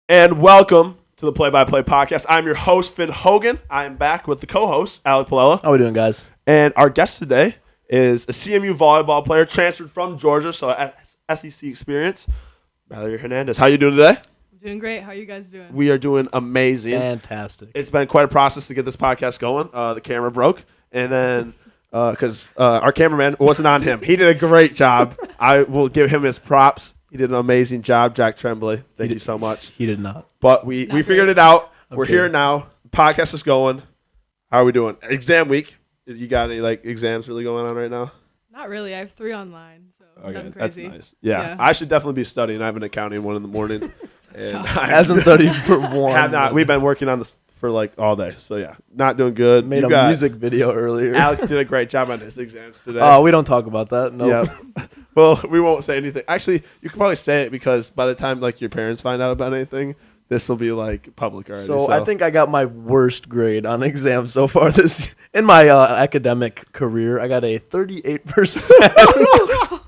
And welcome to the Play-by-Play podcast. I'm your host, Finn Hogan. I am back with the co-host, Alec Palella. How we doing, guys? And our guest today is a CMU volleyball player transferred from Georgia, so SEC experience, Mallory Hernandez. How you doing today? I'm doing great. How are you guys doing? We are doing amazing. Fantastic. It's been quite a process to get this podcast going. The camera broke, and then because our cameraman wasn't on him. He did a great job. I will give him his props. He did an amazing job, Jack Tremblay. Thank you so much. He did not. But we figured it out. We're Okay. here now. The podcast is going. How are we doing? Exam week. You got any exams really going on right now? Not really. I have 3 online, so nothing that's crazy. nice. Yeah, I should definitely be studying. I have an accounting one in the morning. And I Hasn't studied for one. have not. We've been working on this for all day. So yeah, not doing good. Made a music video earlier. Alex did a great job on his exams today. Oh, we don't talk about that. No. Yep. Well, we won't say anything. Actually, you can probably say it because by the time your parents find out about anything, this will be public already. So I think I got my worst grade on exams so far this in my academic career. I got a 38%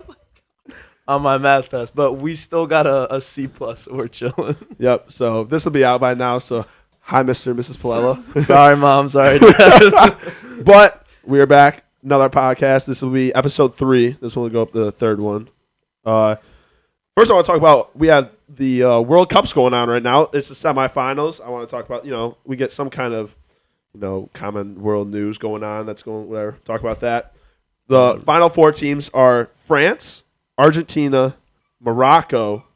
on my math test, but we still got a C+. So we're chilling. Yep. So this will be out by now. So hi, Mr. and Mrs. Palella. Sorry, Mom. Sorry, Dad. But we are back. Another podcast. This will be episode 3. This one will go up the third one. First, I want to talk about we have the World Cups going on right now. It's the semifinals. I want to talk about we get some kind of common world news going on. That's going whatever. Talk about that. The final 4 teams are France, Argentina, Morocco,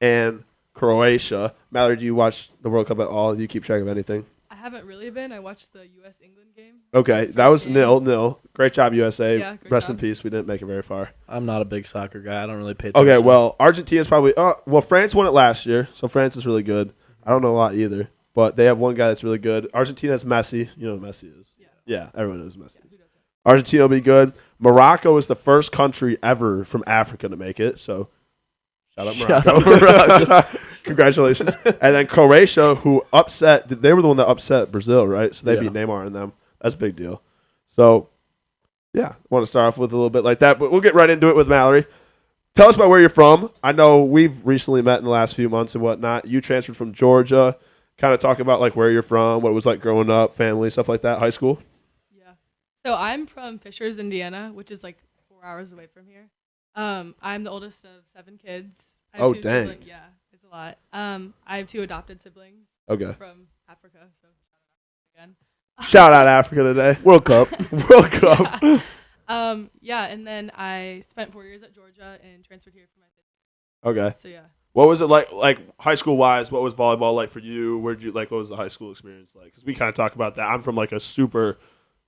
and Croatia. Mallory, do you watch the World Cup at all? Do you keep track of anything? I haven't really been. I watched the U.S.-England game. Okay, that was 0-0. Great job, USA. Yeah, great Rest job. in peace. We didn't make it very far. I'm not a big soccer guy. I don't really pay attention. Okay, well, Argentina's probably France won it last year, so France is really good. I don't know a lot either, but they have one guy that's really good. Argentina has Messi. You know who Messi is. Yeah, everyone knows Messi. Yeah, who doesn't? Argentina will be good. Morocco is the first country ever from Africa to make it, so shout out Morocco. Congratulations. And then Croatia, who they were the one that upset Brazil, right? So they beat Neymar and them. That's a big deal. So, yeah, I want to start off with a little bit like that, but we'll get right into it with Mallory. Tell us about where you're from. I know we've recently met in the last few months and whatnot. You transferred from Georgia. Kind of talk about where you're from, what it was like growing up, family, stuff like that, high school. Yeah. So I'm from Fishers, Indiana, which is 4 hours away from here. I'm the oldest of 7 kids. I have 2 dang. siblings. Yeah, it's a lot. I have 2 adopted siblings Okay. from Africa. So again. Shout out Africa today. World Cup. World Cup. Yeah, and then I spent 4 years at Georgia and transferred here for my 5th. Okay. So yeah. What was it like high school wise? What was volleyball like for you? Where'd you what was the high school experience like? Because we kind of talk about that. I'm from a super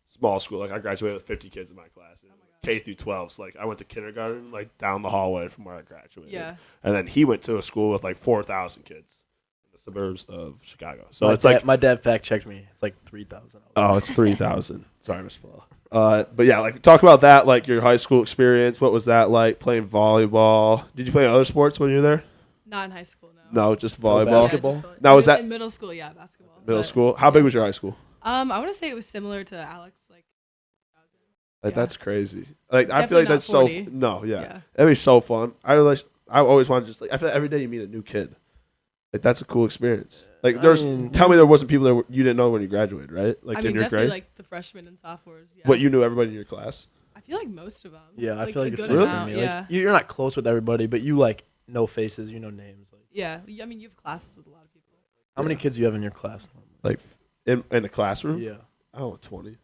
small school. I graduated with 50 kids in my class, K through 12. So I went to kindergarten down the hallway from where I graduated. Yeah. And then he went to a school with 4,000 kids in the suburbs of Chicago. So my dad fact checked me. It's 3,000. Oh, it's 3,000. Sorry, Mr. Paul. But yeah, talk about that, your high school experience. What was that like playing volleyball? Did you play other sports when you were there? Not in high school, no. No, just volleyball. basketball? Yeah, just Now, was that in middle school? Yeah, basketball. middle But, school? How big was your high school? I want to say it was similar to Alex. Yeah. That's crazy. I feel Definitely like that's not 40. so. No, yeah, Yeah. that'd be so fun. I always want to I feel like every day you meet a new kid. That's a cool experience. Tell me there wasn't people that you didn't know when you graduated, right? I in mean, your definitely grade. the freshmen and sophomores. Yeah. What, you knew everybody in your class? I feel like most of them. Yeah, I feel like a it's good same for amount, me. Yeah. You're not close with everybody, but you know faces, you know names. Yeah. I mean, you have classes with a lot of people. How many kids do you have in your class? In a classroom? Yeah. I don't know, 20.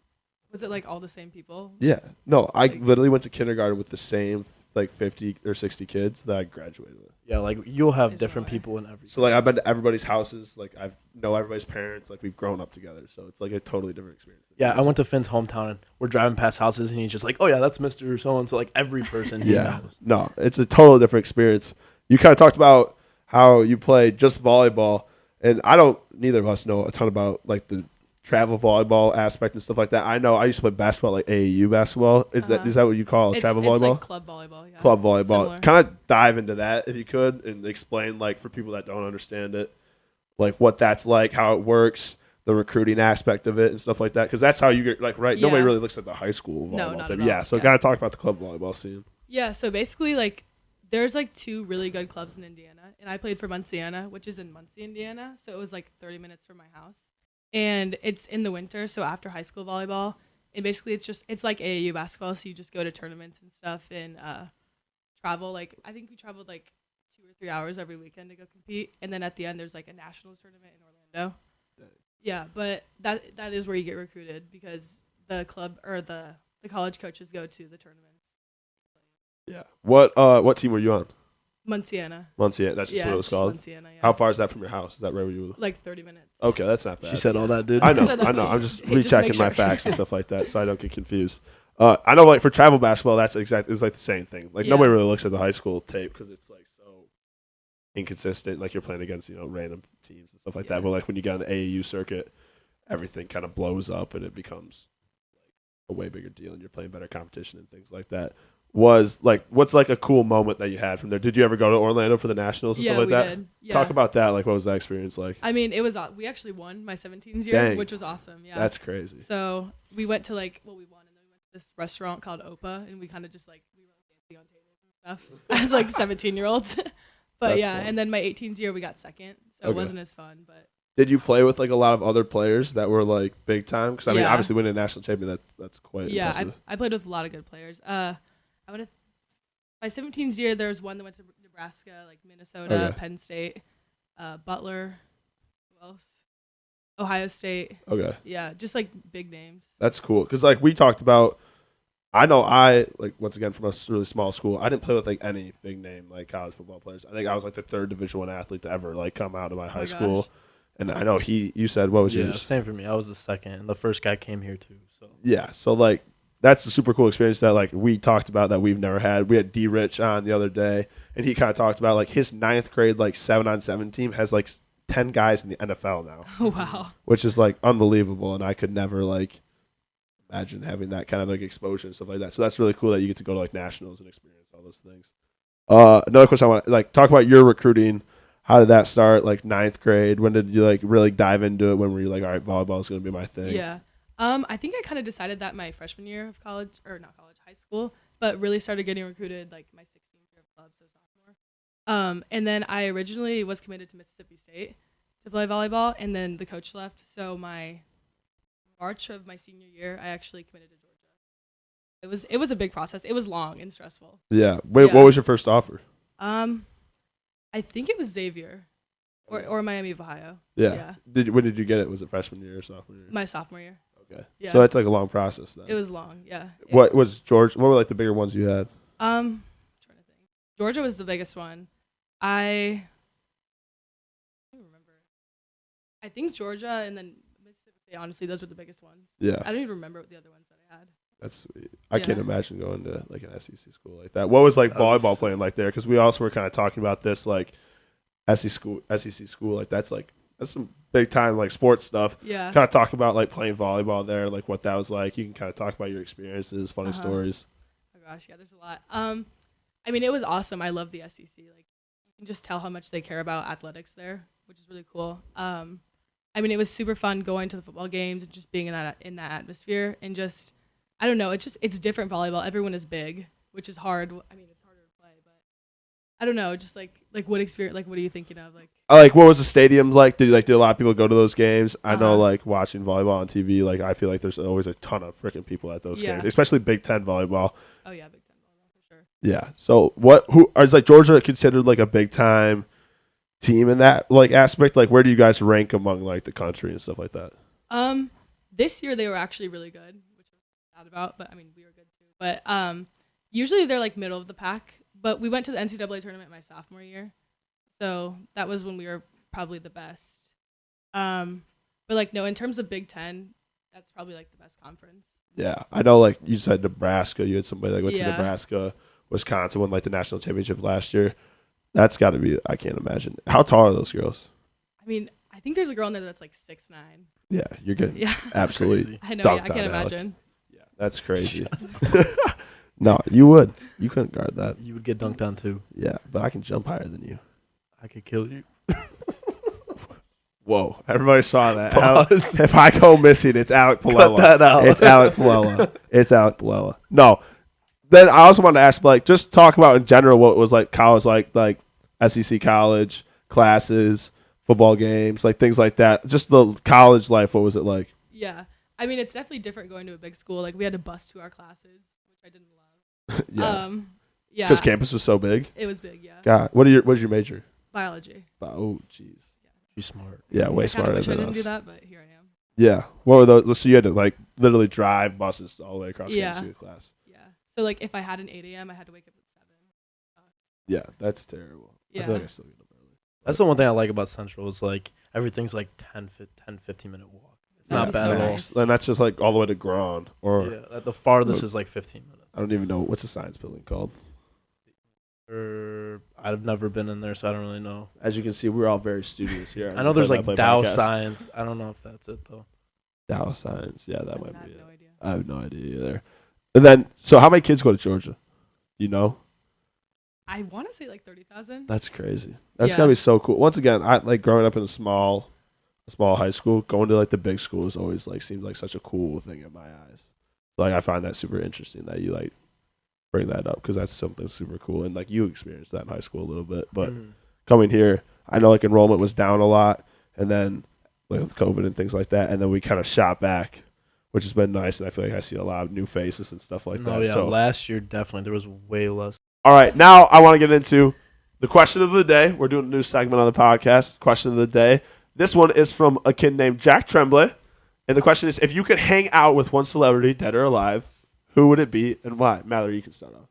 Was it all the same people? Yeah. No, I literally went to kindergarten with the same 50 or 60 kids that I graduated with. Yeah, you'll have There's different no way. people in every. So I've been to everybody's houses. I know everybody's parents. We've grown up together. So it's a totally different experience. Yeah, I went to Finn's hometown and we're driving past houses and he's just oh yeah, that's Mr. So and so. Every person he knows. No, it's a totally different experience. You kind of talked about how you play just volleyball, and neither of us know a ton about the travel volleyball aspect and stuff like that. I know I used to play basketball, AAU basketball. Is that what you call travel volleyball? It's club volleyball. Yeah. Club volleyball. Similar. Kind of dive into that if you could and explain for people that don't understand it, what that's like, how it works, the recruiting aspect of it and stuff like that. Because that's how you get right. Yeah. Nobody really looks at the high school volleyball No, not type. at all. Yeah. So Yeah. kind of talk about the club volleyball scene. Yeah. So basically, there's like 2 really good clubs in Indiana, and I played for Munciana, which is in Muncie, Indiana. So it was like 30 minutes from my house, and it's in the winter. So after high school volleyball, and basically it's like AAU basketball. So you just go to tournaments and stuff and travel. Like I think we traveled like 2 or 3 hours every weekend to go compete, and then at the end there's like a nationals tournament in Orlando. Yeah, but that is where you get recruited because the club or the college coaches go to the tournaments. Yeah. What team were you on? Munciana. Munciana. That's just what it was called. Munciana, yeah. How far is that from your house? Is that right where you live? Like 30 minutes. Okay, that's not bad. She said all that, dude. I know. I'm just Hey, just rechecking make my sure. facts and stuff like that, so I don't get confused. I know, like for travel basketball, it's like the same thing. Like nobody really looks at the high school tape because it's like so inconsistent. Like you're playing against random teams and stuff like that. But like when you get on the AAU circuit, everything kind of blows up and it becomes like a way bigger deal, and you're playing better competition and things like that. What's like a cool moment that you had from there? Did you ever go to Orlando for the nationals and stuff like that? Did. Yeah. Talk about that. Like, what was that experience like? I mean, it was we actually won my 17s year, Dang. which was awesome. Yeah, That's crazy. So we went to we won, and then we went to this restaurant called Opa, and we kind of just we were dancing on tables and stuff as like 17-year-olds. But That's yeah, fun. and then my 18s year we got second, so it wasn't as fun. But Did you play with like a lot of other players that were like big time? Because I mean, Yeah. obviously winning a national champion, that's quite yeah, impressive. I played with a lot of good players. I would have my 17s year. There was one that went to Nebraska, like Minnesota, Okay. Penn State, Butler. Who else? Ohio State. Okay, Yeah, just like big names. that's cool. Because like we talked about, I know like once again from a really small school, I didn't play with like any big name like college football players. I think I was like the 3rd Division I athlete to ever like come out of my high school. gosh. And I know you said what was Yeah, yours? same for me. I was the second, and the first guy came here too. So Yeah, so like that's a super cool experience that like we talked about that we've never had. We had D Rich on the other day, and he kind of talked about like his 9th grade like 7-on-7 team has like 10 guys in the NFL now, Oh wow. which is like unbelievable, and I could never like imagine having that kind of like exposure and stuff like that. So that's really cool that you get to go to like nationals and experience all those things. Another question I want to like talk about your recruiting. How did that start? Like 9th grade. When did you like really dive into it? When were you like, all right, volleyball is going to be my thing? Yeah. I think I kind of decided that my freshman year of college, or not college, high school, but really started getting recruited like my 16th year of club, so sophomore. And then I originally was committed to Mississippi State to play volleyball, and then the coach left. So my March of my senior year, I actually committed to Georgia. It was a big process. It was long and stressful. Yeah. Wait, Yeah. what was your first offer? I think it was Xavier, or Miami of Ohio. Yeah. When did you get it? Was it freshman year or sophomore year? My sophomore year. Okay. Yeah. So that's like a long process then. It was long. Yeah. What was George? What were like the bigger ones you had? Trying to think. Georgia was the biggest one. I don't remember. I think Georgia and then Mississippi State. Honestly, those were the biggest ones. Yeah. I don't even remember what the other ones that I had. That's sweet. I can't Yeah. imagine going to like an SEC school like that. What was like That was- volleyball playing like there? Because we also were kind of talking about this like SEC school like that's some big time like sports stuff. Yeah. Kind of talk about like playing volleyball there, like what that was like. You can kind of talk about your experiences, funny stories. Oh gosh, yeah. There's a lot. I mean, it was awesome. I love the SEC. Like, you can just tell how much they care about athletics there, which is really cool. I mean, it was super fun going to the football games and just being in that atmosphere and just. I don't know. It's different volleyball. Everyone is big, which is hard. I mean, it's harder to play, but I don't know. Just like what experience? Like, what are you thinking of? Like, what was the stadium like? Did a lot of people go to those games? I know, Uh-huh. like watching volleyball on TV. Like, I feel like there's always a ton of freaking people at those Yeah. games, especially Big Ten volleyball. Oh yeah, Big Ten volleyball for sure. Yeah. So, is like Georgia considered like a big time team in that like aspect? Like, where do you guys rank among like the country and stuff like that? This year they were actually really good, which I was sad about, but I mean we were good too. But usually they're like middle of the pack. But we went to the NCAA tournament my sophomore year, so that was when we were probably the best. But like no, in terms of Big Ten, that's probably like the best conference. Yeah, I know. Like you said, Nebraska. You had somebody that went to Yeah. Nebraska, Wisconsin won like the national championship last year. That's got to be. I can't imagine. How tall are those girls? I mean, I think there's a girl in there that's like 6'9". Yeah, you're good. Yeah, Absolutely. crazy. I know. Dunked Yeah, I can't on Alec. imagine. Yeah, that's crazy. No, you would. You couldn't guard that. You would get dunked on too. Yeah, but I can jump higher than you. I could kill you. Whoa! Everybody saw that. Pause. If I go missing, it's Alec Palella. Cut that out. It's Alec Palella. It's Alec Palella. No, Then I also wanted to ask, like, just talk about in general what was like college like SEC college classes, football games, like things like that. Just the college life. What was it like? Yeah. I mean, it's definitely different going to a big school. Like, we had to bus to our classes, which I didn't love. Yeah. Yeah. Because campus was so big. It was big, yeah. God, what's your major? Biology. Oh, jeez. She's smart. Yeah, way I smarter wish I than didn't us. do that, but here I am. Yeah. What were those? So you had to like literally drive buses all the way across campus to your class. Yeah. So, like, if I had an 8 a.m., I had to wake up at 7. Yeah, that's terrible. Yeah. I feel like I still get up early. That's the one thing I like about Central is like everything's like 10-15 minute walk. It's not That'd be bad so at all. nice. And that's just like all the way to Grand, or Yeah, the farthest is like 15 minutes. I don't even know what's the science building called. I've never been in there, so I don't really know. As you can see, we're all very studious here. I know there's like Dow Podcast. Science. I don't know if that's it though. Dow Science. Yeah, that I might have be it. no idea. I have no idea either. And then, so how many kids go to Georgia? You know? I want to say like 30,000. That's crazy. That's Yeah. gotta be so cool. Once again, I like growing up in a small high school. Going to like the big schools always like seemed like such a cool thing in my eyes. Like I find that super interesting that you like bring that up because that's something super cool. And like you experienced that in high school a little bit, but coming here, I know like enrollment was down a lot, and then like with COVID and things like that, and then we kind of shot back, which has been nice. And I feel like I see a lot of new faces and stuff like No, that. yeah, So last year definitely there was way less. all right, now I want to get into the question of the day. We're doing a new segment on the podcast. Question of the day. This one is from a kid named Jack Tremblay. And the question is, if you could hang out with one celebrity, dead or alive, who would it be and why? Mallory, you can start off.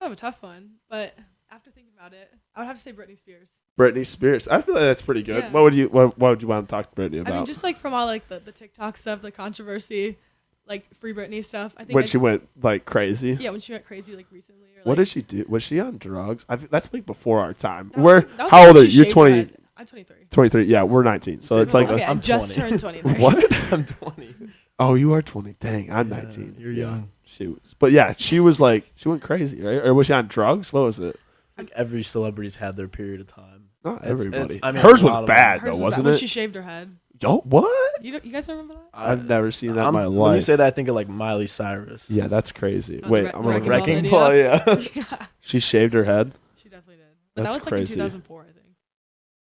Kind of a tough one, but after thinking about it, I would have to say Britney Spears. Britney Spears. I feel like that's pretty good. Yeah. What would you want to talk to Britney about? I mean, just like from all like the TikTok stuff, the controversy, like Free Britney stuff. I think when she went like crazy. Yeah, when she went crazy like recently. Or, What like, did she do? Was she on drugs? I think that's like before our time. that was How like old when are she you? You're shaved her 20, head. I'm 23. 23. Yeah, we're 19. So it's like Okay, I I'm just 20. turned 23. what? I'm 20. Oh, you are 20. Dang, I'm Yeah, 19. you're Yeah. young. She was, but yeah, she was like, she went crazy, right? Or was she on drugs? What was it? Like every celebrity's had their period of time. Not It's- everybody. I mean, hers a lot was of bad Hers though, was bad. wasn't When it? she shaved her head. Yo, what? You guys don't remember that? I've never seen that in I'm- my When you life. say that, I think of like Miley Cyrus. Yeah, that's crazy. Oh, Wait, the I'm gonna Wrecking look. Ball Wrecking video? Ball, yeah. Yeah, She shaved her head. she definitely did. But That's that was crazy. like in 2004, I think.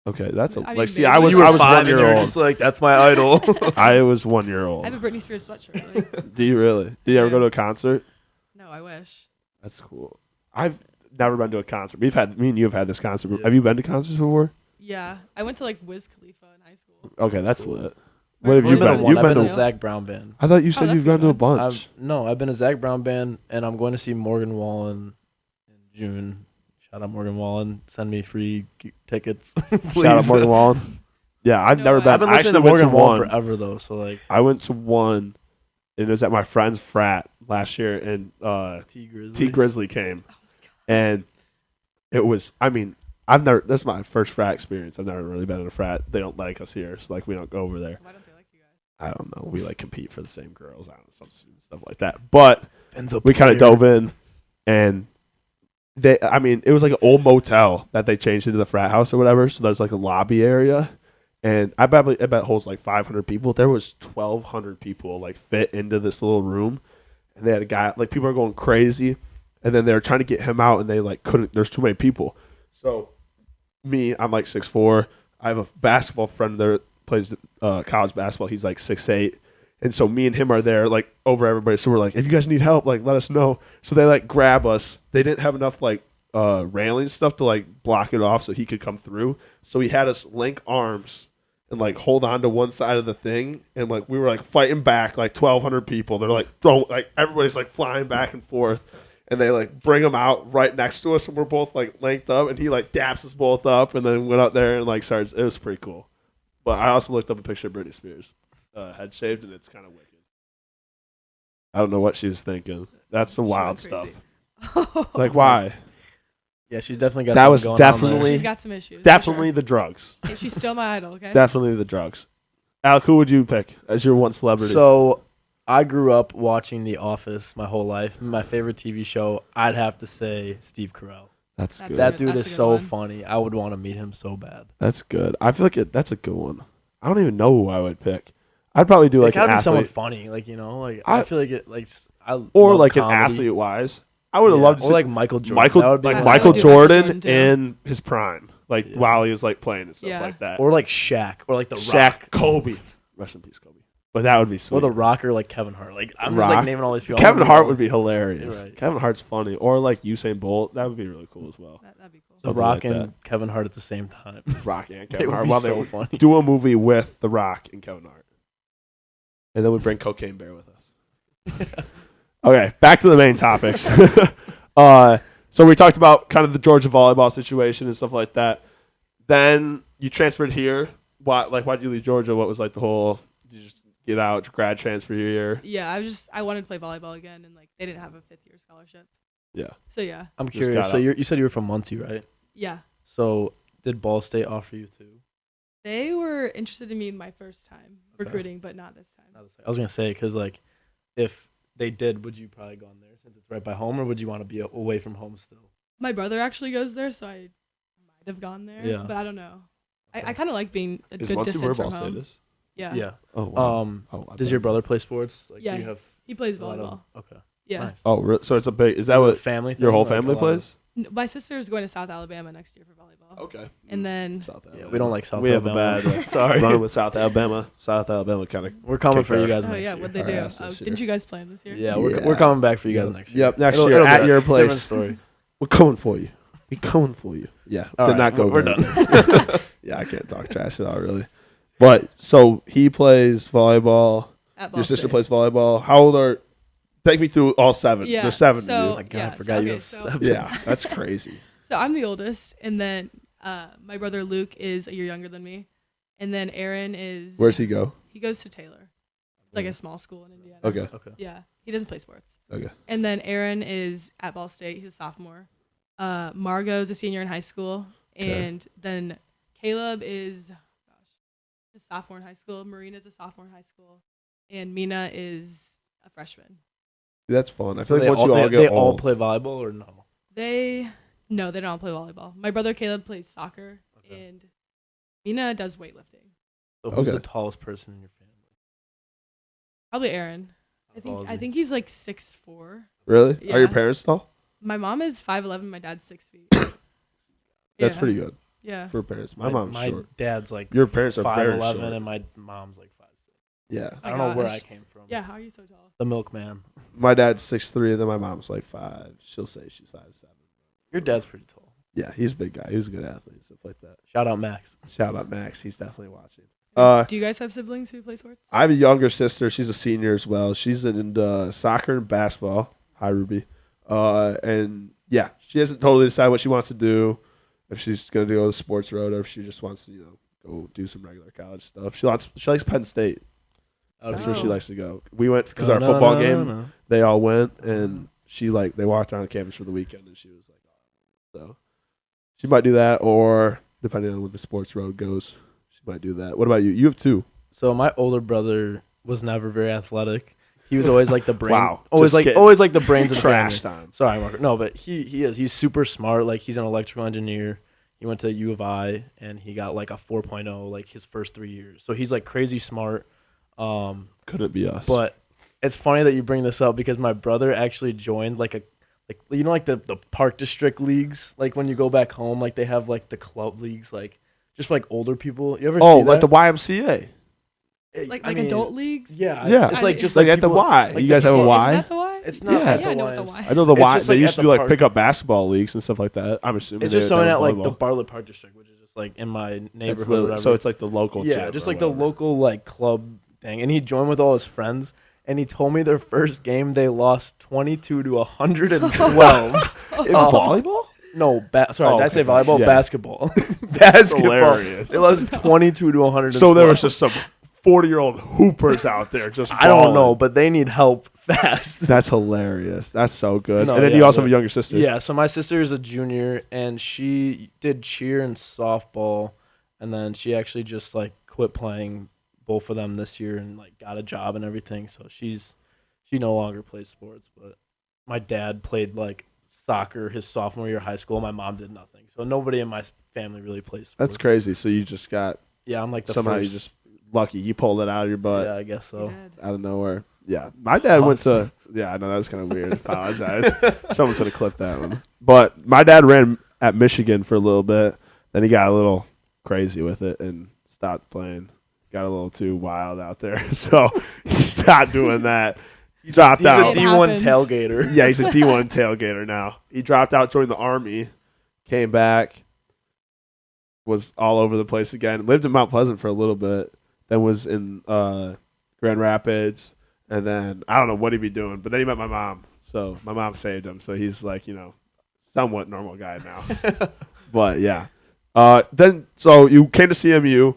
Okay, that's a, I mean, like. See, maybe. I was You were 1 and year you were old. just like, that's my idol. I was 1 year I old. have a Britney Spears sweatshirt. Like, Do you really? Did you ever Yeah. go to a concert? no, I wish. That's cool. I've never been to a concert. Me and you have had this concert. Yeah. Have you been to concerts before? Yeah, I went to like Wiz Khalifa in high school. Okay, that's cool. lit. Or- What have or you I've been been? to to- one. You've I've been been to. to Zach Brown Band. I thought you said that's you've gone good to a one. bunch. I've been to Zach Brown Band, and I'm going to see Morgan Wallen in June. Shout out Morgan Wallen. Send me free tickets. Shout out please. Morgan Wallen. Yeah, I've No never way. been. I've been I listening to actually went Morgan Wallen one. forever though, so like I went to one, and it was at my friend's frat last year, and T Grizzly. T Grizzly came, and it was. I mean, I've never. That's my first frat experience. I've never really been in a frat. They don't like us here, so like we don't go over there. Why don't they like you guys? I don't know. We like compete for the same girls. I don't know, stuff like that. But Ben's a we kind of player. dove in, and they. I mean, it was like an old motel that they changed into the frat house or whatever. So there's like a lobby area. And I bet it holds like 500 people. There was 1,200 people like fit into this little room, and they had a guy like people are going crazy, and then they were trying to get him out, and they like couldn't. There's too many people. So I'm like 6'4". I have a basketball friend there that plays college basketball. He's like 6'8", and so me and him are there like over everybody. So we're like, if you guys need help, like let us know. So they like grab us. They didn't have enough like railing stuff to like block it off so he could come through. So he had us link arms and like hold on to one side of the thing, and like we were like fighting back like 1,200 people. They're like throwing, like everybody's like flying back and forth, and they like bring him out right next to us, and we're both like linked up, and he like daps us both up, and then went out there and like starts. It was pretty cool. But I also looked up a picture of Britney Spears, head shaved, and it's kind of wicked. I don't know what she was thinking. That's some She wild went stuff. crazy. Like why? Yeah, she's definitely got. That something was going definitely- On there. She's got some issues. for Definitely sure. the drugs. Hey, she's still my idol. Okay. Definitely the drugs. Alec, who would you pick as your one celebrity? So I grew up watching The Office my whole life. My favorite TV show, I'd have to say Steve Carell. that's That's good. That good. dude That's is a good so one. funny. I would want to meet him so bad. That's good. I feel like that's a good one. I don't even know who I would pick. I'd probably do like it gotta an be someone athlete, funny, like like I I feel like it like I or love like an comedy. athlete wise. I would have loved to or see like Michael Jordan. That would be one I Michael would do Jordan Jordan, too. in his prime, like Yeah. while he was like playing and stuff Yeah. like that. or like Shaq, or like the Shaq, Rock, Kobe, rest in peace, Kobe. But that would be sweet. or the Rock, or like Kevin Hart. Like I'm just Rock. like naming all these people. Kevin Hart would be hilarious. You're right. Kevin Hart's funny, or like Usain Bolt. That would be really cool as well. That'd be cool. The something Rock like and Kevin Hart at the same time. Rock and It Kevin would Hart. be While so they would funny. do a movie with The Rock and Kevin Hart, and then we bring Cocaine Bear with us. Okay, back to the main topics. So we talked about kind of the Georgia volleyball situation and stuff like that. Then you transferred here. Why'd you leave Georgia? What was like the whole? Did you just get out, grad transfer year? Yeah, I wanted to play volleyball again, and like they didn't have a 5th-year scholarship. Yeah. So yeah, I'm Just curious. got So out. you said you were from Muncie, right? yeah. So did Ball State offer you too? They were interested in me my first time Okay. recruiting, but not this time. I was gonna say, because like if they did, would you probably gone there since it's right by home, or would you want to be away from home still? My brother actually goes there, so I might have gone there. Yeah. But I don't know. Okay. I kind of like being a Is good Muncie where distance Ball from State home. is? Yeah. Yeah. Oh, wow. I Does bet. your brother play sports? Like, Yeah, Do you have He plays a lot of- volleyball. Okay. Yeah. Nice. Oh, so it's a big. Is that Is it a what family thing? your whole Like, a family lot of- plays? My sister is going to South Alabama next year for volleyball. Okay. And then South Yeah, Alabama. we don't like South We have Alabama. a bad Sorry. run with South Alabama. South Alabama kind of. We're coming Kick for you our- guys oh next yeah, year. what'd they Our do? ass Oh, this didn't year. you guys play 'em this year? Yeah, Yeah. we're coming back for you guys next year. Yep, next It'll- year it'll at be your a different place. story. We're coming for you. We coming for you. Yeah, All did right, not go. we're good. done. Yeah, I can't talk trash at all, really. But so he plays volleyball. At Ball Your sister State. plays volleyball. How old are? Take me through all 7. Yeah, There's 7 so- of Oh my God, Yeah, I so- forgot you okay, have so- 7. you. Yeah, that's crazy. So I'm the oldest, and then my brother Luke is a year younger than me, and then Aaron is. Where's he go? He goes to Taylor. It's like a small school in Indiana. Okay. Okay. Yeah, he doesn't play sports. Okay. And then Aaron is at Ball State. He's a sophomore. Margot's a senior in high school, Okay. and then Caleb is, a sophomore in high school. Marina's a sophomore in high school, and Mina is a freshman. That's fun. I So feel they like once all, you all they, get they all old, play volleyball or no? They don't play volleyball. My brother Caleb plays soccer, Okay. and Mina does weightlifting. So who's Okay. the tallest person in your family? Probably Aaron. How tall is I he? think he's like 6'4". really? Are your Yeah. parents tall? My mom is 5'11". My dad's 6 feet. That's Yeah. pretty good Yeah. for parents. My mom's my short. dad's like Your parents are very 5'11", short. and my mom's like 5'6". Yeah. I My don't know where I gosh. came from. Yeah. How are you so tall? The milkman. My dad's 6'3", and then my mom's like 5. She'll say she's 5'7". Your dad's pretty tall. Yeah, he's a big guy. He was a good athlete, stuff like that. Shout out Max. Shout out Max. He's definitely watching. Do you guys have siblings who play sports? I have a younger sister. She's a senior as well. She's in soccer and basketball. Hi, Ruby. And yeah, she hasn't totally decided what she wants to do. If she's gonna go the sports road, or if she just wants to, go do some regular college stuff. She likes Penn State. That's where she Oh. likes to go. We went because our football game. No. They all went, and they walked around campus for the weekend, and she was like, oh. So she might do that, or depending on where the sports road goes, she might do that. What about you? You have 2. So my older brother was never very athletic. He was always like the brain. Wow, Always just always like the brains of the family. Trash time. Sorry, Marco. No, but he is. He's super smart. Like he's an electrical engineer. He went to U of I and he got like a 4.0 like his first 3 years. So he's like crazy smart. Couldn't be us. But it's funny that you bring this up because my brother actually joined like the park district leagues. Like when you go back home, like they have like the club leagues, like just for, like older people. You ever see like that? the YMCA. Like I mean, adult leagues? Yeah, Yeah. It's like just Like at the people- Y. like You the guys have a club- Y? Is that the Y? It's not Yeah. at Yeah, the I know what the YMCA. Y I know the It's Y. just, They like, used at to the do like park. pickup basketball leagues and stuff like that. I'm assuming It's just something at like the volleyball. Bartlett Park District, which is just like in my It's neighborhood. the- or whatever. so it's like the local. yeah, gym just or like the whatever. local like club thing. And he joined with all his friends. And he told me their first game they lost 22 to 112. in volleyball. No, sorry, Oh, did I say okay. volleyball? Yeah. Basketball. Basketball. hilarious. They lost 22 to 112. So there was just some 40-year-old hoopers out there just. I don't know, balling. but they need help fast. That's hilarious. That's so good. No, and then yeah, you also have but- a younger sister. Yeah, so my sister is a junior, and she did cheer and softball, and then she actually just like quit playing both of them this year and like got a job and everything. So she no longer plays sports. But my dad played like soccer his sophomore year of high school. My mom did nothing. So nobody in my family really plays sports. That's crazy. So you just got Yeah, I'm like the somehow first. you just lucky. You pulled it out of your butt Yeah, I guess You so. did. out of nowhere. Yeah, my dad went Awesome. to. Yeah, I know that was kind of weird. Apologize. Someone's gonna clip that one. But my dad ran at Michigan for a little bit. Then he got a little crazy with it and stopped playing. Got a little too wild out there, so he stopped doing that. He dropped He's a out. It D1 happens. tailgater. Yeah, he's a D1 tailgater now. He dropped out, joined the Army, came back, was all over the place again. Lived in Mount Pleasant for a little bit, then was in Grand Rapids, and then I don't know what he'd be doing, but then he met my mom. So my mom saved him. So he's like, somewhat normal guy now. But yeah. Then so you came to CMU.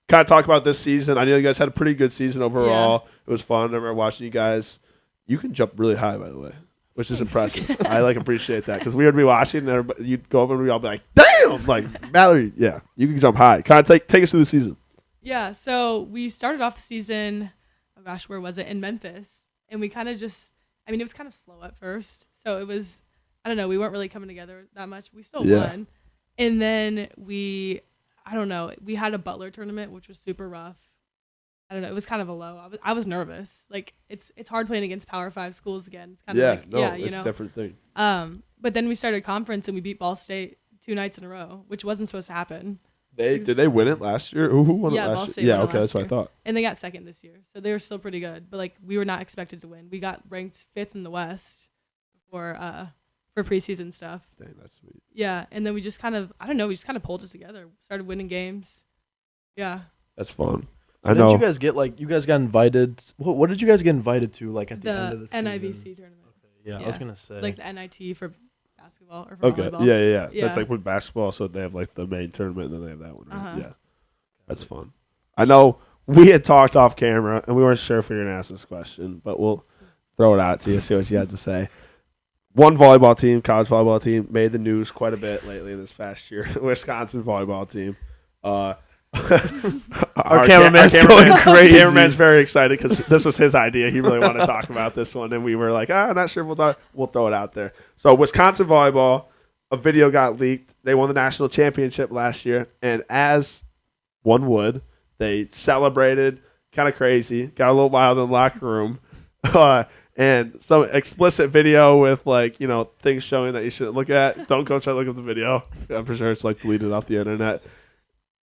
Kind of talk about this season. I know you guys had a pretty good season overall. Yeah. It was fun. I remember watching you guys. You can jump really high, by the way, which is impressive. I appreciate that because we would be watching and you'd go over and we'd all be like, "Damn!" Like Mallory, yeah, you can jump high. Kind of take us through the season. Yeah, so we started off the season, oh gosh, where was it? In Memphis. And we kind of just, it was kind of slow at first. So it was, I don't know, we weren't really coming together that much. We still won. And then we had a Butler tournament, which was super rough. I don't know, it was kind of a low. I was nervous. Like, it's hard playing against Power 5 schools again. It's kind of it's a different thing. But then we started conference and we beat Ball State 2 nights in a row, which wasn't supposed to happen. Did they win it last year? Who won it Ball last State year? Yeah, won it okay, last that's what I year. thought. And they got second this year, so they were still pretty good. But we were not expected to win. We got ranked 5th in the West for preseason stuff. Dang, that's sweet. Yeah, and then we just kind of pulled it together. Started winning games. Yeah. That's fun. So didn't you guys get you guys got invited? What did you guys get invited to at the end of the season? NIVC tournament. Okay, yeah, I was gonna say Like the NIT for basketball or for Okay, volleyball. yeah. That's like with basketball, so they have the main tournament and then they have that one, right? Yeah. That's fun. I know we had talked off camera and we weren't sure if we were going to ask this question, but we'll throw it out to you, see what you had to say. One college volleyball team, made the news quite a bit lately this past year. Wisconsin volleyball team. Our cameraman's going crazy. Cameraman's very excited because this was his idea. He really wanted to talk about this one, and we were like, I'm not sure. We'll throw it out there. So Wisconsin volleyball, a video got leaked. They won the national championship last year, and as one would, they celebrated kind of crazy, got a little wild in the locker room, and some explicit video with things showing that you shouldn't look at. Don't go try to look up the video. I'm for sure it's deleted off the internet.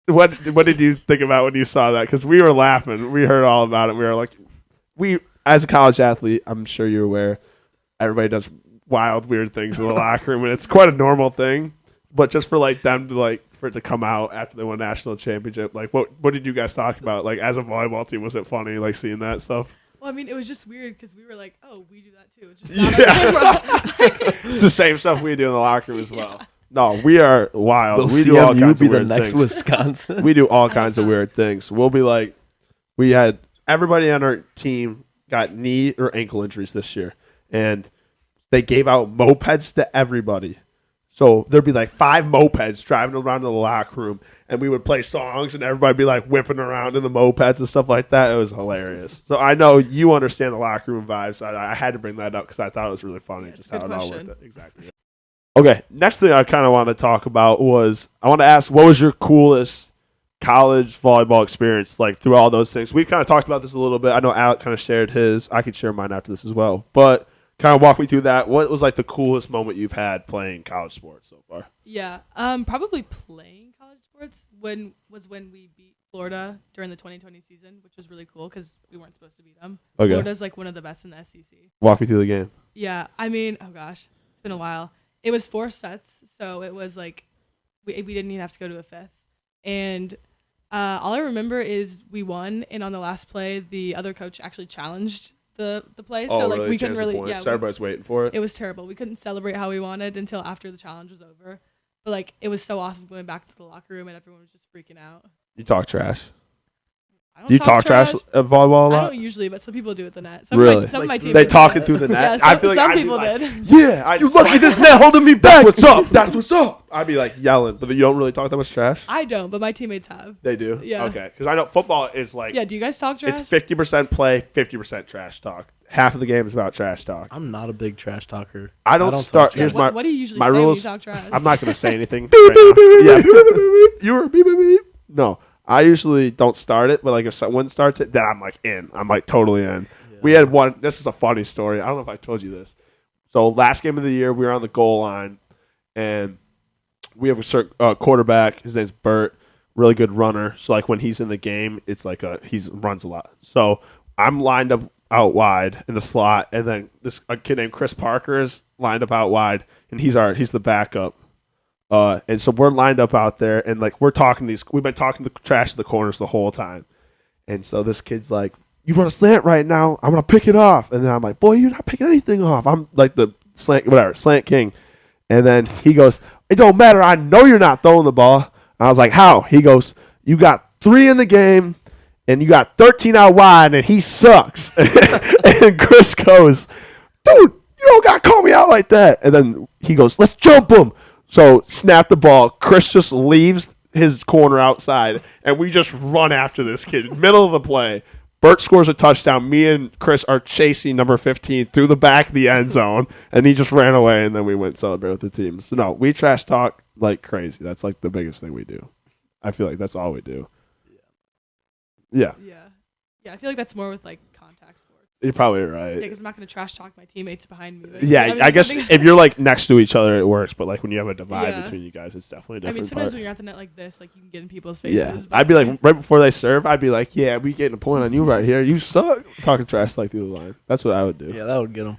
What did you think about when you saw that? Because we were laughing. We heard all about it. We were like, as a college athlete, I'm sure you're aware, everybody does wild, weird things in the locker room, and it's quite a normal thing. But just for them to for it to come out after they won a national championship, what did you guys talk about? As a volleyball team, was it funny seeing that stuff? Well, it was just weird because we were like, oh, we do that too. It's just not on camera. It's the same stuff we do in the locker room as well. No, we are wild. Will We do all CMU kinds be of the weird next things. Wisconsin? We do all kinds of weird things. We'll be we had everybody on our team got knee or ankle injuries this year, and they gave out mopeds to everybody. So there'd be 5 mopeds driving around the locker room, and we would play songs, and everybody would be whipping around in the mopeds and stuff like that. It was hilarious. So I know you understand the locker room vibes. I had to bring that up because I thought it was really funny, just how it all worked. Exactly. Okay, next thing I kind of want to talk about was I want to ask, what was your coolest college volleyball experience through all those things? We kind of talked about this a little bit. I know Alec kind of shared his. I could share mine after this as well. But kind of walk me through that. What was the coolest moment you've had playing college sports so far? Yeah, probably playing college sports when we beat Florida during the 2020 season, which was really cool because we weren't supposed to beat them. Okay. Florida's one of the best in the SEC. Walk me through the game. Yeah, oh gosh, it's been a while. It was 4 sets, so it was we didn't even have to go to a 5th. And all I remember is we won, and on the last play, the other coach actually challenged the play. So really? We couldn't really, so everybody's waiting for it. It was terrible. We couldn't celebrate how we wanted until after the challenge was over. But it was so awesome going back to the locker room, and everyone was just freaking out. You talk trash. Do you talk trash at volleyball a lot? I don't usually, but some people do at the net. Some really? Some of my team they talking through the net. Yeah, I feel some people did. Yeah, you lucky this net holding me back. That's what's up. That's what's up. I'd be yelling, but you don't really talk that much trash. I don't, but my teammates have. They do. Yeah. Okay, because I know football is Yeah. Do you guys talk trash? It's 50% play, 50% trash talk. Half of the game is about trash talk. I'm not a big trash talker. I don't start. Yeah, here's what do you usually my say rules. when you talk trash? I'm not going to say anything. Yeah. You were beep, beep, beep. No. I usually don't start it, but if someone starts it, then I'm in. I'm totally in. We had one. This is a funny story. I don't know if I told you this. So last game of the year, we were on the goal line, and we have a quarterback. His name's Bert. Really good runner. So like when he's in the game, it's like he runs a lot. So I'm lined up out wide in the slot, and then a kid named Chris Parker is lined up out wide, and he's the backup. And so we're lined up out there, and like we've been talking the trash to the corners the whole time. And so this kid's like, "You run a slant right now, I'm gonna pick it off." And then I'm like, "Boy, you're not picking anything off. I'm like the slant king." And then he goes, "It don't matter. I know you're not throwing the ball." And I was like, "How?" He goes, "You got 3 in the game, and you got 13 out wide, and he sucks." And Chris goes, "Dude, you don't got to call me out like that." And then he goes, "Let's jump him." So snap the ball. Chris just leaves his corner outside, and we just run after this kid. Middle of the play. Bert scores a touchdown. Me and Chris are chasing number 15 through the back of the end zone, and he just ran away, and then we went celebrate with the team. So, no, we trash talk like crazy. That's like the biggest thing we do. I feel like that's all we do. Yeah. I feel like that's more with like contact sports. You're probably right. Yeah, because I'm not going to trash talk my teammates behind me. Like, yeah, I guess if you're like next to each other, it works. But like when you have a divide between you guys, it's definitely a different. I mean, sometimes when you're at the net like this, like you can get in people's faces. Yeah, I'd be like right before they serve, I'd be like, "Yeah, we getting a point on you right here. You suck." Talking trash like through the line. That's what I would do. Yeah, that would get them.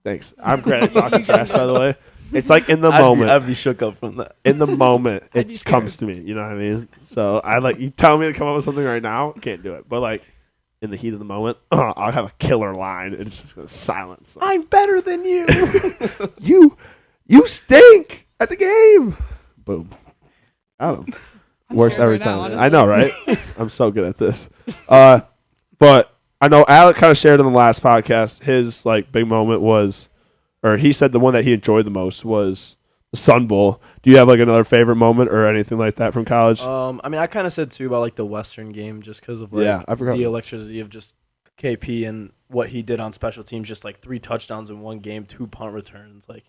Thanks. I'm great at talking trash, by the way. It's like in the moment. I'd be shook up from that. In the moment, it comes to me. You know what I mean? So I like you tell me to come up with something right now, can't do it. But like in the heat of the moment, I'll have a killer line. And it's just gonna silence. I'm better than you. you stink at the game. Boom. I don't know. Works every time. I know, right? I'm so good at this. But I know Alec kind of shared in the last podcast his like big moment was, or he said the one that he enjoyed the most was the Sun Bowl. Do you have like another favorite moment or anything like that from college? I mean, I kind of said too about like the Western game just because of like the electricity of just KP and what he did on special teams, just like 3 touchdowns in one game, 2 punt returns. Like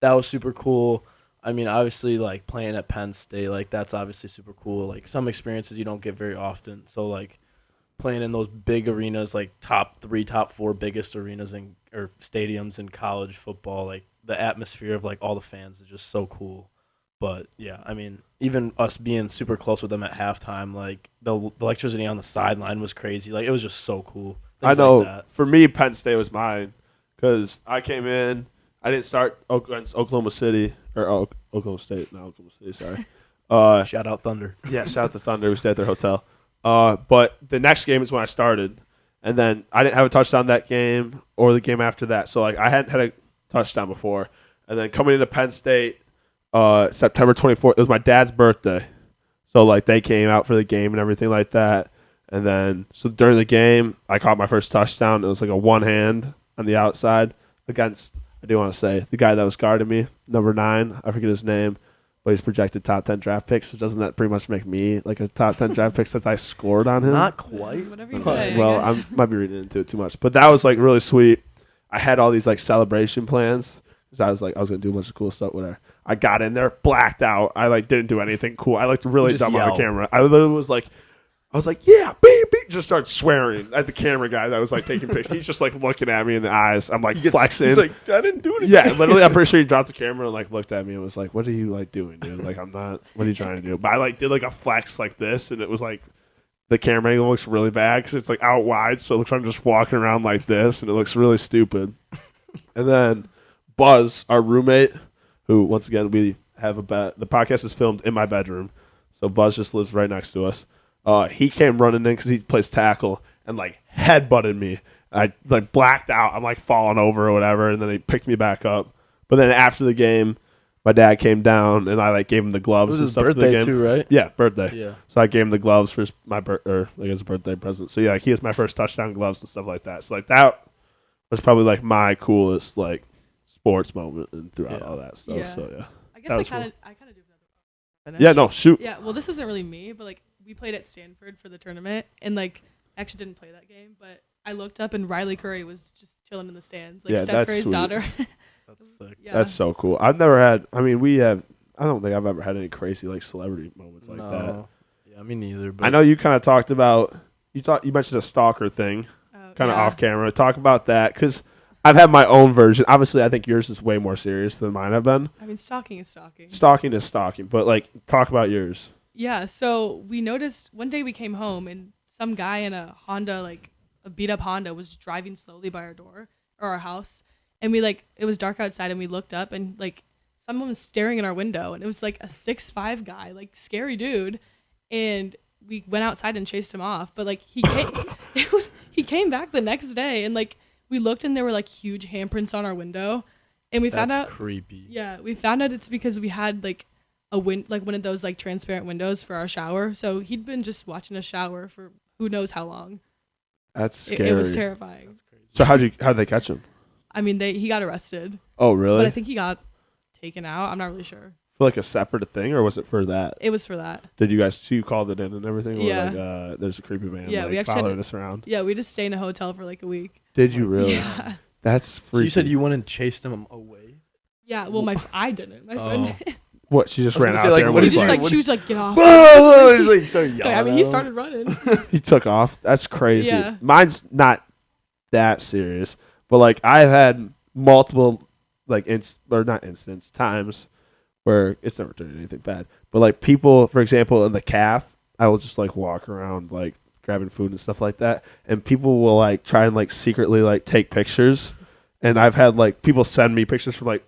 that was super cool. I mean, obviously like playing at Penn State, like that's obviously super cool. Like some experiences you don't get very often. So like playing in those big arenas, like top 3, top 4 biggest arenas or stadiums in college football, like the atmosphere of like all the fans is just so cool. But yeah, I mean, even us being super close with them at halftime, like the electricity on the sideline was crazy. Like it was just so cool. I know. Like that. For me, Penn State was mine because I came in. I didn't start against Oklahoma City or Oklahoma State. No, Oklahoma City. Sorry. Shout out Thunder. Yeah, shout out the Thunder. We stayed at their hotel. But the next game is when I started, and then I didn't have a touchdown that game or the game after that. So like I hadn't had a touchdown before, and then coming into Penn State. September 24th. It was my dad's birthday, so like they came out for the game and everything like that. And then so during the game, I caught my first touchdown. It was like a one hand on the outside against. I do want to say the guy that was guarding me, number 9. I forget his name, but he's projected top 10 draft picks. So doesn't that pretty much make me like a top 10 draft pick since I scored on him? Not quite. Whatever you say. Well, I might be reading into it too much, but that was like really sweet. I had all these like celebration plans because I was gonna do a bunch of cool stuff. Whatever. I got in there, blacked out. I like didn't do anything cool. I looked really dumb on the camera. I literally was like, yeah, beep, beep. Just start swearing at the camera guy that was like taking pictures. He's just like looking at me in the eyes. I'm like flexing. He's like, I didn't do anything. Yeah, literally, I'm pretty sure he dropped the camera and like looked at me and was like, "What are you like doing, dude? Like, I'm not. What are you trying to do?" But I like did like a flex like this, and it was like the camera angle looks really bad because it's like out wide, so it looks like I'm just walking around like this, and it looks really stupid. And then Buzz, our roommate, who once again we have a bed. The podcast is filmed in my bedroom, so Buzz just lives right next to us. He came running in because he plays tackle and like headbutted me. I like blacked out. I'm like falling over or whatever, and then he picked me back up. But then after the game, my dad came down and I like gave him the gloves. It was and his stuff for the birthday game. too, right? Yeah, birthday. Yeah. So I gave him the gloves for my as a birthday present. So yeah, like, he has my first touchdown gloves and stuff like that. So like that was probably like my coolest like sports moment and throughout all that stuff. Yeah. So yeah. I guess I kind of do that. Yeah, no, shoot. Yeah, well, this isn't really me, but like we played at Stanford for the tournament, and like actually didn't play that game, but I looked up and Riley Curry was just chilling in the stands, like Steph Curry's daughter. That's sick. Yeah. That's so cool. I've never had. I mean, we have. I don't think I've ever had any crazy like celebrity moments like that. Yeah, me neither. But I know you kind of talked about. You mentioned a stalker thing. Oh kind of off camera. Talk about that because I've had my own version. Obviously, I think yours is way more serious than mine have been. I mean, stalking is stalking. Stalking is stalking, but like, talk about yours. Yeah, so we noticed one day we came home and some guy in a Honda, like a beat up Honda, was driving slowly by our door or our house. And it was dark outside and we looked up and like someone was staring in our window and it was like a 6'5" guy, like scary dude. And we went outside and chased him off. But like he came back the next day and like we looked and there were like huge handprints on our window. And we found out creepy. Yeah, we found out it's because we had like one of those like transparent windows for our shower. So he'd been just watching us shower for who knows how long. That's scary. It was terrifying. That's crazy. So how'd they catch him? I mean, he got arrested. Oh, really? But I think he got taken out. I'm not really sure. For like a separate thing, or was it for that? It was for that. Did you guys called it in and everything? Yeah. Or like, there's a creepy man we actually following us around. Yeah, we just stayed in a hotel for like a week. Did you really? Yeah. That's freaky. So you said you went and chased him away? Yeah, well, I didn't. My friend did. What? She just ran out like, there. what She And was like, get off. He's like, sorry, yelling. I mean, he started running. he took off. That's crazy. Yeah. Mine's not that serious, but like I've had multiple like times where it's never turned into anything bad. But like people, for example, in the calf, I will just like walk around like grabbing food and stuff like that, and people will like try and like secretly like take pictures. And I've had like people send me pictures from like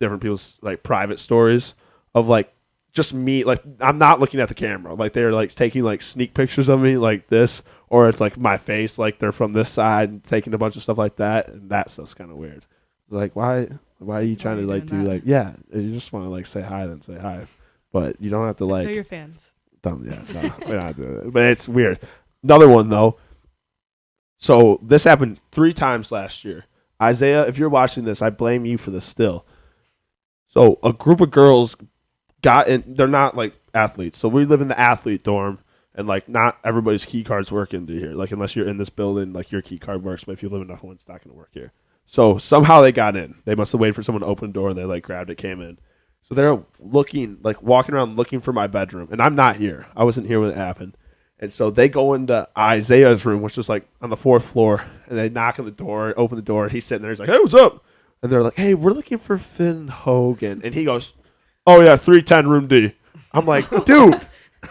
different people's like private stories of like just me, like I'm not looking at the camera, like they're like taking like sneak pictures of me like this, or it's like my face, like they're from this side and taking a bunch of stuff like that, and that stuff's kind of weird. Like why are you trying to like do that? Like you just want to like say hi, then say hi, but you don't have to like. They're your fans. No, we're not doing it. But it's weird. Another one though. So this happened 3 times last year. Isaiah, if you're watching this, I blame you for this still. So a group of girls got in. They're not like athletes. So we live in the athlete dorm, and like not everybody's key cards work into here. Like unless you're in this building, like your key card works. But if you live in Nuffle, it's not going to work here. So somehow they got in. They must have waited for someone to open the door, and they like grabbed it, came in. So they're looking, like walking around looking for my bedroom, and I'm not here. I wasn't here when it happened. And so they go into Isaiah's room, which was like on the 4th floor, and they knock on the door, open the door. He's sitting there. He's like, "Hey, what's up?" And they're like, "Hey, we're looking for Finn Hogan." And he goes, "Oh yeah, 310 room D." I'm like, dude.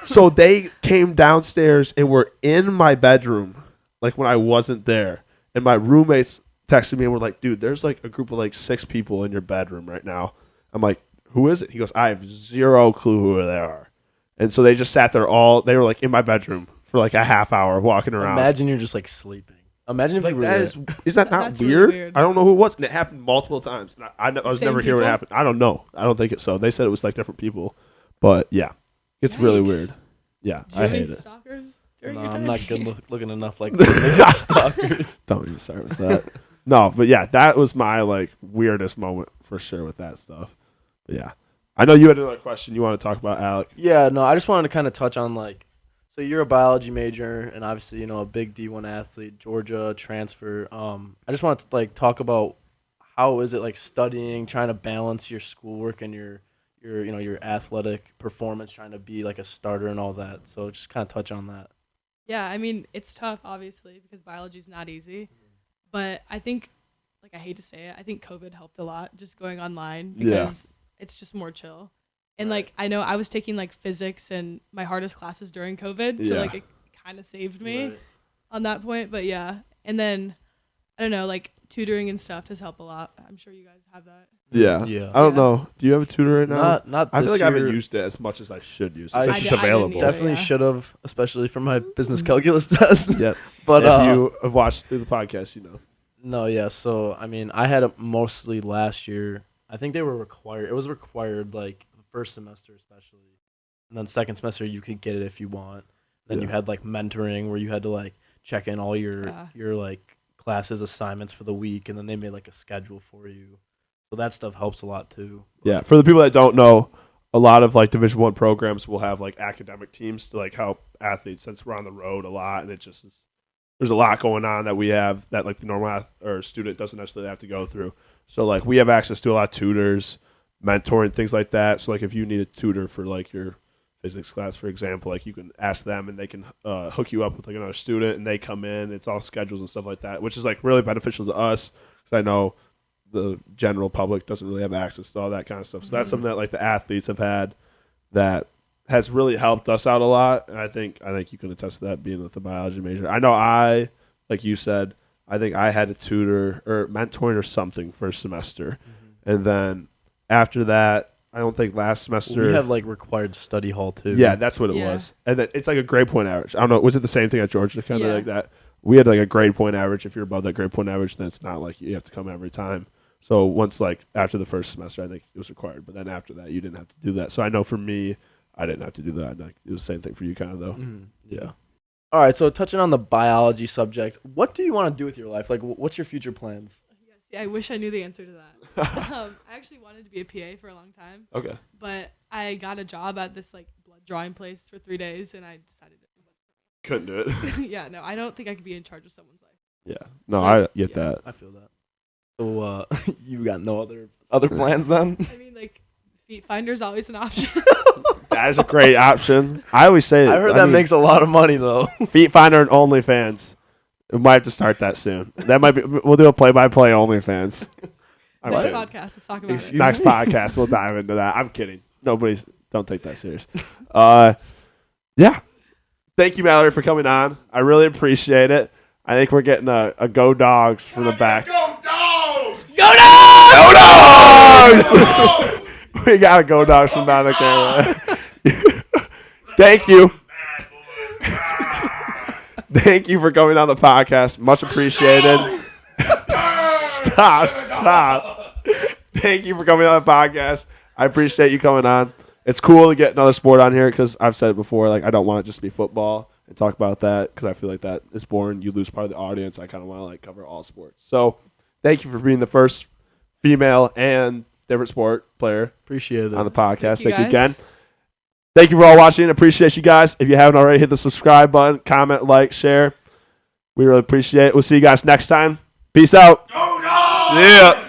So they came downstairs and were in my bedroom, like when I wasn't there. And my roommates texted me and were like, "Dude, there's like a group of like 6 people in your bedroom right now." I'm like, "Who is it?" He goes, "I have zero clue who they are." And so they just sat there they were like in my bedroom for like a half hour walking around. Imagine you're just like sleeping. Imagine if like you were that is that not That's weird? really weird? I don't know who it was. And it happened multiple times. And I was Same never here when it people? happened. I don't know. I don't think it's so. They said it was like different people. But yeah, it's really Yikes. weird. Yeah, Did you I have hate any it. stalkers during No, your I'm time? not good looking enough like the stalkers. Don't even start with that. No, but yeah, that was my like weirdest moment for sure with that stuff. But yeah. I know you had another question you want to talk about, Alec. Yeah, no, I just wanted to kind of touch on like, so you're a biology major and obviously, you know, a big D1 athlete, Georgia transfer. I just wanted to like talk about how is it like studying, trying to balance your schoolwork and your you know, your athletic performance, trying to be like a starter and all that. So just kind of touch on that. Yeah, I mean, it's tough, obviously, because biology's not easy. But I think, like, I hate to say it, I think COVID helped a lot, just going online, because it's just more chill. And, like, I know I was taking, like, physics and my hardest classes during COVID, so, like, it kind of saved me on that point. But, yeah. And then, I don't know, like, tutoring and stuff does help a lot. I'm sure you guys have that. Yeah. I don't know. Do you have a tutor right now? Not I feel like this I haven't year. used it as much as I should use it. I It's just did- available. Definitely should have, especially for my business calculus test. Yep. But if you have watched through the podcast, you know. No, yeah. So I mean, I had it mostly last year. I think they were required. It was required like the first semester, especially, and then second semester you could get it if you want. Then you had like mentoring where you had to like check in all your like classes assignments for the week, and then they made like a schedule for you. So that stuff helps a lot too. Yeah, for the people that don't know, a lot of like Division I programs will have like academic teams to like help athletes since we're on the road a lot, and it just is. There's a lot going on that we have that like the normal or student doesn't necessarily have to go through. So like we have access to a lot of tutors, mentoring, things like that. So like if you need a tutor for like your physics class, for example, like you can ask them and they can hook you up with like another student, and they come in. It's all schedules and stuff like that, which is like really beneficial to us because I know the general public doesn't really have access to all that kind of stuff. So that's something that like the athletes have had that has really helped us out a lot. And I think you can attest to that being with the biology major. I know like you said, I think I had a tutor or mentoring or something first semester. And then after that, I don't think last semester. We have like required study hall too. Yeah, that's what it was. And then it's like a grade point average. I don't know. Was it the same thing at Georgia? Kind of like that. We had like a grade point average. If you're above that grade point average, then it's not like you have to come every time. So once like after the first semester, I think it was required. But then after that, you didn't have to do that. So I know for me, I didn't have to do that. Like, it was the same thing for you kind of though. Yeah. All right. So touching on the biology subject, what do you want to do with your life? Like, what's your future plans? Yeah, I wish I knew the answer to that. I actually wanted to be a PA for a long time. Okay. But I got a job at this like blood drawing place for 3 days, and I decided to couldn't do it. Yeah, no, I don't think I could be in charge of someone's life. Yeah. No, I get that. I feel that. So you got no other plans then? I mean, like, feet finder's always an option. That is a great option. I always say I heard that makes a lot of money though. Feet finder and OnlyFans. We might have to start that soon. That might be. We'll do a play-by-play OnlyFans. Next podcast, let's talk about it. Next podcast, we'll dive into that. I'm kidding. Don't take that serious. Yeah. Thank you, Mallory, for coming on. I really appreciate it. I think we're getting a Go Dogs from the back. Go Dogs! Go Dogs! Go Dogs! We got a Go Dogs from down there. Thank you. Thank you for coming on the podcast. Much appreciated. Stop. Thank you for coming on the podcast. I appreciate you coming on. It's cool to get another sport on here because I've said it before. Like, I don't want it just to be football and talk about that because I feel like that is boring. You lose part of the audience. I kind of want to like cover all sports. So thank you for being the first female and different sport player. Appreciate it on the podcast. Thank you guys. again. Thank you for all watching. Appreciate you guys. If you haven't already, hit the subscribe button, comment, like, share. We really appreciate it. We'll see you guys next time. Peace out. Go Dogs! See ya.